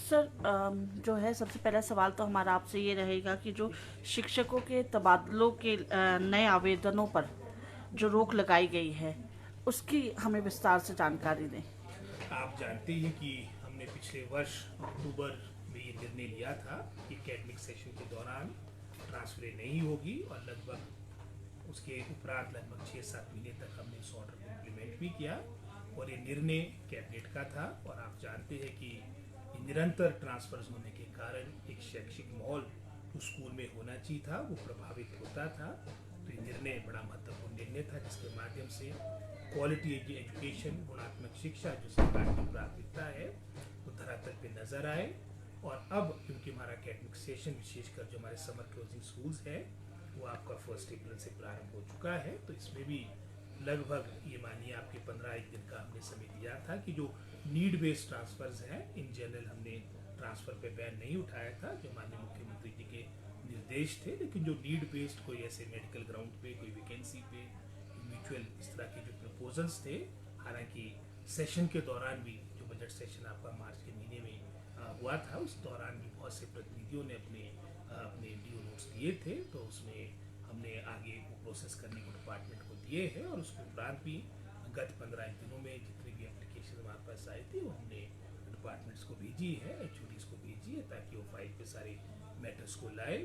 Sir जो है सबसे पहला सवाल तो हमारा आपसे ये रहेगा कि जो शिक्षकों के तबादलों के नए आवेदनों पर जो रोक लगाई गई है उसकी हमें विस्तार से जानकारी दें। आप जानते हैं कि हमने पिछले वर्ष अक्टूबर में ये निर्णय लिया था कि एकेडमिक सेशन के दौरान ट्रांसफरें नहीं होगी और लगभग उसके उपरांत लगभग 6-7 महीने तक हमने इस ऑर्डर को इम्प्लीमेंट भी किया और ये निर्णय कैबिनेट का था। और आप जानते हैं कि निरंतर ट्रांसफर्स होने के कारण एक शैक्षिक माहौल जो स्कूल में होना चाहिए था वो प्रभावित होता था। तो ये निर्णय बड़ा महत्वपूर्ण निर्णय था जिसके माध्यम से क्वालिटी एजुकेशन, गुणात्मक शिक्षा जो सरकार की प्राथमिकता है वो धरातल पे नजर आए। और अब क्योंकि हमारा एकेडमिक सेशन विशेषकर जो हमारे समर क्लोजिंग स्कूल्स है वो आपका 1 अप्रैल से प्रारंभ हो चुका है, तो इसमें भी लगभग ये मानिए आपके 15 दिन का हमने समय दिया था कि जो नीड बेस्ड ट्रांसफर्स हैं इन जनरल हमने ट्रांसफर पे बैन नहीं उठाया था जो माननीय मुख्यमंत्री जी के निर्देश थे, लेकिन जो नीड बेस्ड कोई ऐसे मेडिकल ग्राउंड पे कोई वैकेंसी पे म्यूचुअल इस तरह के जो प्रपोजल्स थे, हालांकि सेशन के दौरान भी जो बजट सेशन आपका मार्च के महीने में हुआ था उस दौरान भी बहुत से प्रतिनिधियों ने अपने डीओ नोट्स दिए थे, तो उसमें हमने आगे वो प्रोसेस करने को डिपार्टमेंट को दिए हैं। और उसके उपरांत भी गत 15 दिनों में जितनी भी एप्लीकेशन हमारे पास आई थी वो हमने डिपार्टमेंट्स को भेजी है, एचओडीज को भेजी है ताकि वो फाइल पे सारे मैटर्स को लाए।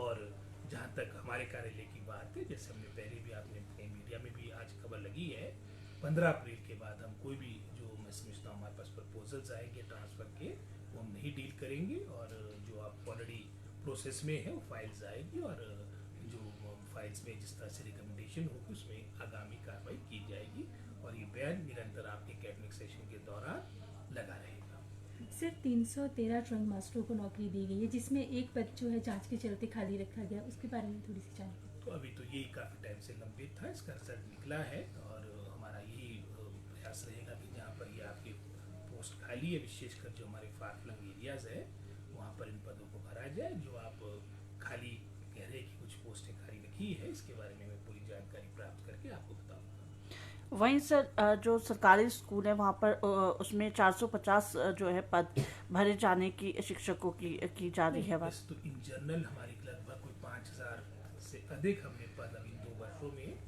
और जहाँ तक हमारे कार्यालय की बात है, जैसे हमने पहले भी आपने अपने मीडिया में भी आज खबर लगी है, 15 अप्रैल के बाद हम कोई भी जो मैं समझता हूँ हमारे पास प्रपोजल्स आएंगे ट्रांसफर के वो हम नहीं डील करेंगे। और जो आप ऑलरेडी प्रोसेस में है वो फाइल्स आएगी और जो फाइल्स में जिस तरह से रिकमेंडेशन होगी उसमें आगामी कार्रवाई की जाएगी। और ये बैन निरंतर आपके एकेडमिक सेशन के दौरान लगा रहेगा। सर 313 ट्रंक मास्टरों को नौकरी दी गई है जिसमें एक पद जो है जांच के चलते खाली रखा गया, उसके बारे में थोड़ी सी जानकारी। तो अभी तो यही काफ़ी टाइम से लंबित था, इसका रिजल्ट निकला है और हमारा यही प्रयास रहेगा कि जहाँ पर ये आपके पोस्ट खाली है विशेषकर जो हमारे फार फ्लंग एरियाज है वहाँ पर इन पदों को भरा जाए। जो आप खाली कह रहे हैं कि कुछ पोस्टें खाली रखी है, इसके बारे में मैं पूरी जानकारी प्राप्त करके आपको बताऊँगा। वहीं सर जो सरकारी स्कूल है वहाँ पर उसमें 450 जो है पद भरे जाने की शिक्षकों की जा रही है बात। तो इन जनरल हमारी लगभग कोई 5000 से अधिक हमने पद अभी 2 वर्षों में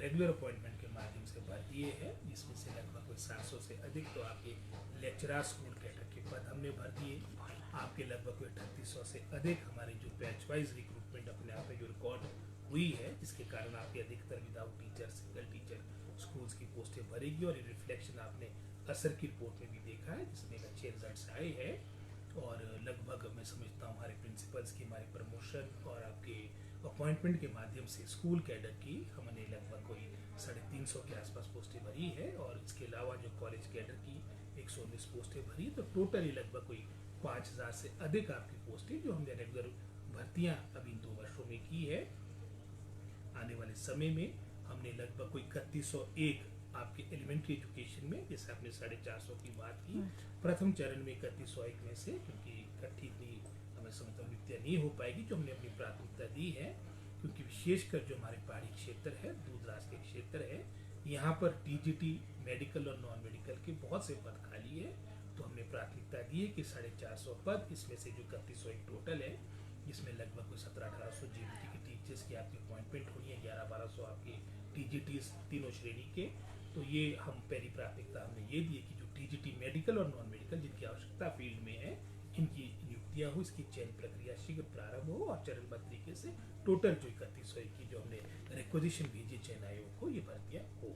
रेगुलर अपॉइंटमेंट के माध्यम से भर दिए हैं, जिसमें से लगभग कोई 700 से अधिक तो आपके लेक्चरर स्कूल कैडर के पद हमने भर दिए। आपके लगभग कोई 3800 से अधिक हमारे जो बैच वाइज रिक्रूटमेंट अपने आप में जो रिकॉर्ड हुई है जिसके कारण आपके अधिकतर without teacher, single teacher schools की पोस्टें भरेगी। और ये रिफ्लेक्शन आपने असर की रिपोर्ट में भी देखा है जिसमें अच्छे रिजल्ट्स आए हैं। और लगभग मैं समझता हूँ हमारे प्रिंसिपल्स की हमारी प्रमोशन और आपके अपॉइंटमेंट के माध्यम से स्कूल कैडर की हमने लगभग कोई 350 के आसपास पोस्टें भरी है। और इसके अलावा जो कॉलेज कैडर की 119 पोस्टें भरी, तो टोटली लगभग कोई 5000 से अधिक आपकी पोस्टें जो हमने रेगुलर भर्तियां अभी 2 वर्षों में की है। आने वाले समय में हमने लगभग कोई 3101 आपके एलिमेंट्री एजुकेशन में, जैसे आपने 450 की बात की, प्रथम चरण में 3101 में से क्योंकि इकट्ठी इतनी हमें समझता हूँ नियुक्तियाँ नहीं हो पाएगी जो हमने अपनी प्राथमिकता दी है, क्योंकि विशेषकर जो हमारे पहाड़ी क्षेत्र है, दूर दराज के क्षेत्र है, यहाँ पर टीजीटी मेडिकल और नॉन मेडिकल के बहुत से पद खाली है। तो हमने प्राथमिकता दी है कि 450 पद, इसमें से जो 3101 टोटल है जिसमें लगभग कोई 1700-1800 जीबीटी के टीचर्स की आपकी अपॉइंटमेंट होनी है, 1100-1200 आपके टीजीटी तीनों श्रेणी के। तो ये हम पहली प्राथमिकता हमने ये दी है कि जो टीजीटी मेडिकल और नॉन मेडिकल जिनकी आवश्यकता फील्ड में है इनकी नियुक्तियां हो, इसकी चयन प्रक्रिया शीघ्र प्रारंभ हो और चरणबद्ध तरीके से टोटल जो 3101 की जो हमने रिक्वेजिशन भेजी चयन आयोग को ये भर्तियां हो।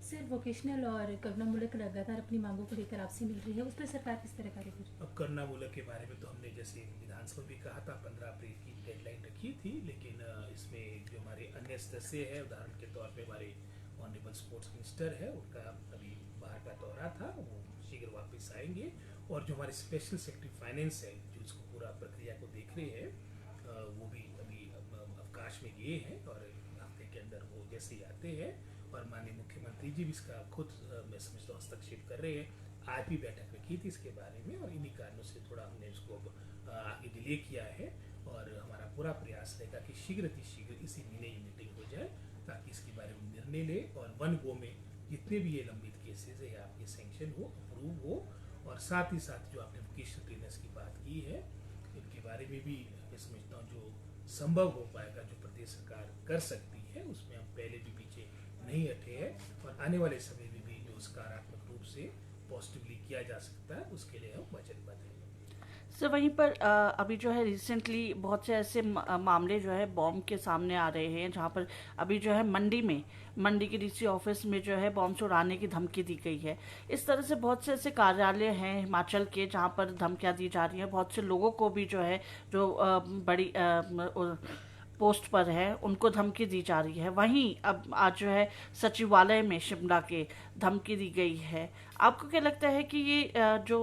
सर वोकेशनल और करुणामूलक लगातार अपनी मांगों को लेकर आपसे मिल रही है, उस पर सरकार किस तरह कार्य कर रही है? अब करुणामूलक के बारे में तो हमने जैसे विधानसभा भी कहा था 15 अप्रैल की डेडलाइन रखी थी, लेकिन इसमें जो हमारे अन्य सदस्य है, उदाहरण के तौर पे हमारे ऑनरेबल स्पोर्ट्स मिनिस्टर है, उनका अभी बाहर का दौरा था, वो शीघ्र वापस आएंगे। और जो हमारे स्पेशल सेक्रेटरी फाइनेंस है जो इसको पूरा प्रक्रिया को देख रहे हैं वो भी अभी अवकाश में गए हैं और हफ्ते के अंदर वो जैसे ही आते हैं। और माननीय मुख्यमंत्री जी भी इसका खुद मैं समझता हूँ हस्तक्षेप कर रहे हैं। आज भी बैठक रखी थी इसके बारे में और इन्हीं कारणों से थोड़ा हमने इसको आगे डिले किया है। और हमारा पूरा प्रयास रहेगा कि शीघ्र इसी महीने ये मीटिंग हो जाए ताकि इसके बारे में निर्णय ले और वन गो में जितने भी ये लंबित केसेज है आपके सेंक्शन हो, अप्रूव हो और साथ ही साथ जो आपने वोकेशनल ट्रेनर्स की बात की है, इनके बारे में भी मैं समझता हूँ जो संभव हो पाएगा, जो प्रदेश सरकार कर सकती है, उसमें हम पहले भी पीछे नहीं हटे हैं और आने वाले समय में भी जो सकारात्मक रूप से पॉजिटिवली किया जा सकता है, उसके लिए हम वचनबद्ध हैं। सर वहीं पर अभी जो है रिसेंटली बहुत से ऐसे मामले जो है बॉम्ब के सामने आ रहे हैं, जहां पर अभी जो है मंडी के डीसी ऑफिस में जो है बॉम्ब उड़ाने की धमकी दी गई है। इस तरह से बहुत से ऐसे कार्यालय हैं हिमाचल के जहां पर धमकियां दी जा रही हैं। बहुत से लोगों को भी जो है जो बड़ी पोस्ट पर है उनको धमकी दी जा रही है। वहीं अब आज जो है सचिवालय में शिमला के धमकी दी गई है। आपको क्या लगता है कि ये जो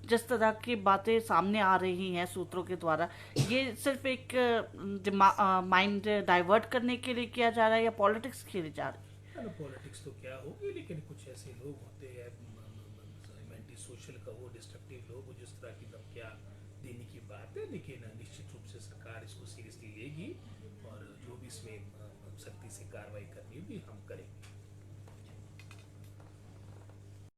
जिस तरह की बातें सामने आ रही हैं सूत्रों के द्वारा, ये सिर्फ एक माइंड डाइवर्ट करने के लिए किया जा रहा है या पॉलिटिक्स खेली जा रही है? चलो पॉलिटिक्स तो क्या होगी, लेकिन कुछ ऐसे लोग होते हैं एंटी सोशल का वो डिस्ट्रक्टिव लोग, जिस तरह की धमकियाँ देने की बात है, लेकिन निश्चित रूप से सरकार इसको सीरियसली लेगी और जो भी इसमें सख्ती से कार्रवाई करनी होगी हम करेंगे।